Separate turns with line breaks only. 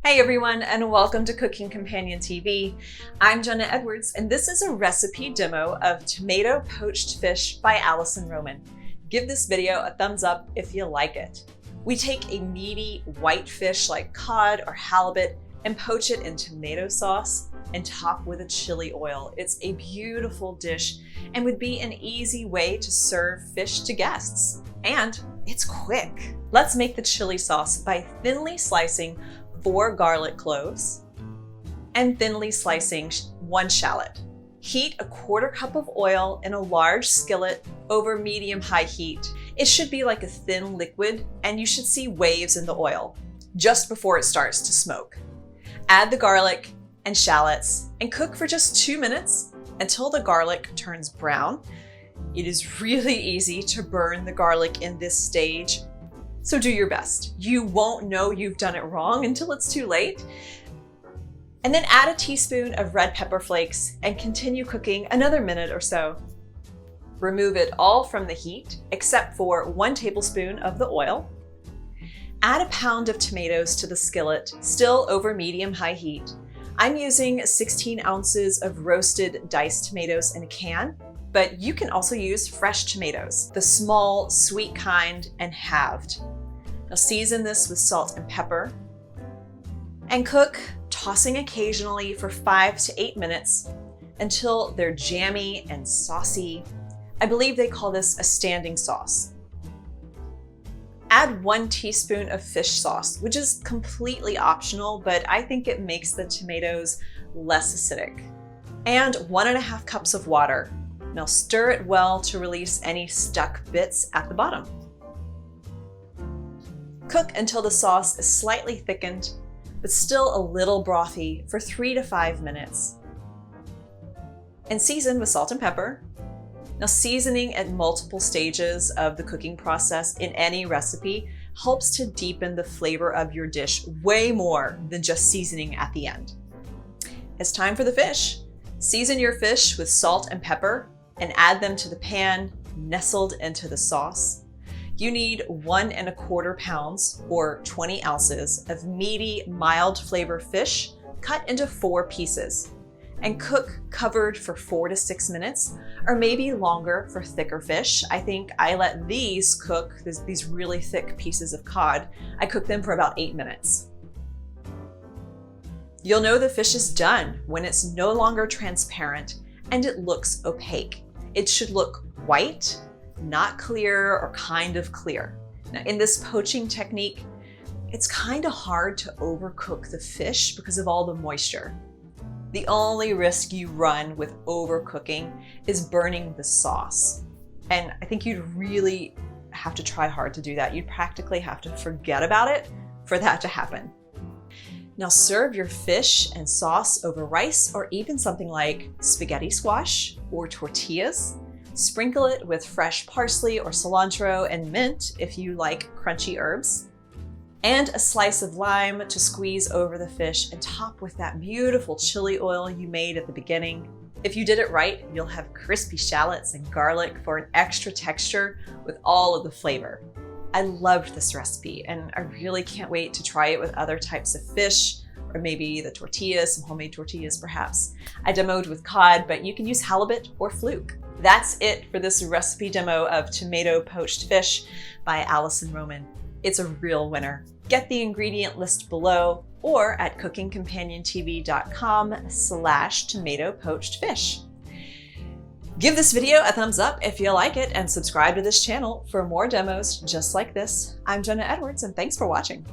Hey everyone, and welcome to Cooking Companion TV. I'm Jenna Edwards, and this is a recipe demo of tomato poached fish by Alison Roman. Give this video a thumbs up if you like it. We take a meaty white fish like cod or halibut and poach it in tomato sauce and top with a chili oil. It's a beautiful dish and would be an easy way to serve fish to guests. And it's quick. Let's make the chili sauce by thinly slicing 4 garlic cloves and thinly slicing 1 shallot. Heat a 1/4 cup of oil in a large skillet over medium-high heat. It should be like a thin liquid, and you should see waves in the oil just before it starts to smoke. Add the garlic and shallots and cook for just 2 minutes until the garlic turns brown. It is really easy to burn the garlic in this stage, so do your best. You won't know you've done it wrong until it's too late. And then add a teaspoon of red pepper flakes and continue cooking another minute or so. Remove it all from the heat except for 1 tablespoon of the oil. Add a pound of tomatoes to the skillet, still over medium-high heat. I'm using 16 ounces of roasted diced tomatoes in a can, but you can also use fresh tomatoes, the small, sweet kind and halved. Now season this with salt and pepper and cook, tossing occasionally for 5 to 8 minutes until they're jammy and saucy. I believe they call this a standing sauce. Add 1 teaspoon of fish sauce, which is completely optional, but I think it makes the tomatoes less acidic. And 1.5 cups of water. Now stir it well to release any stuck bits at the bottom. Cook until the sauce is slightly thickened, but still a little brothy for 3 to 5 minutes. And season with salt and pepper. Now seasoning at multiple stages of the cooking process in any recipe helps to deepen the flavor of your dish way more than just seasoning at the end. It's time for the fish. Season your fish with salt and pepper and add them to the pan, nestled into the sauce. You need 1¼ pounds or 20 ounces of meaty, mild flavor fish cut into 4 pieces and cook covered for 4 to 6 minutes, or maybe longer for thicker fish. I think I let these cook, these really thick pieces of cod, I cook them for about 8 minutes. You'll know the fish is done when it's no longer transparent and it looks opaque. It should look white, not clear or kind of clear. Now in this poaching technique, it's kind of hard to overcook the fish because of all the moisture. The only risk you run with overcooking is burning the sauce. And I think you'd really have to try hard to do that. You'd practically have to forget about it for that to happen. Now serve your fish and sauce over rice or even something like spaghetti squash or tortillas. Sprinkle it with fresh parsley or cilantro and mint if you like crunchy herbs. And a slice of lime to squeeze over the fish and top with that beautiful chili oil you made at the beginning. If you did it right, you'll have crispy shallots and garlic for an extra texture with all of the flavor. I loved this recipe and I really can't wait to try it with other types of fish, or maybe the tortillas, some homemade tortillas perhaps. I demoed with cod, but you can use halibut or fluke. That's it for this recipe demo of tomato poached fish by Alison Roman. It's a real winner. Get the ingredient list below or at cookingcompanion.com/tomato-poached-fish. Give this video a thumbs up if you like it and subscribe to this channel for more demos just like this. I'm Jenna Edwards and thanks for watching.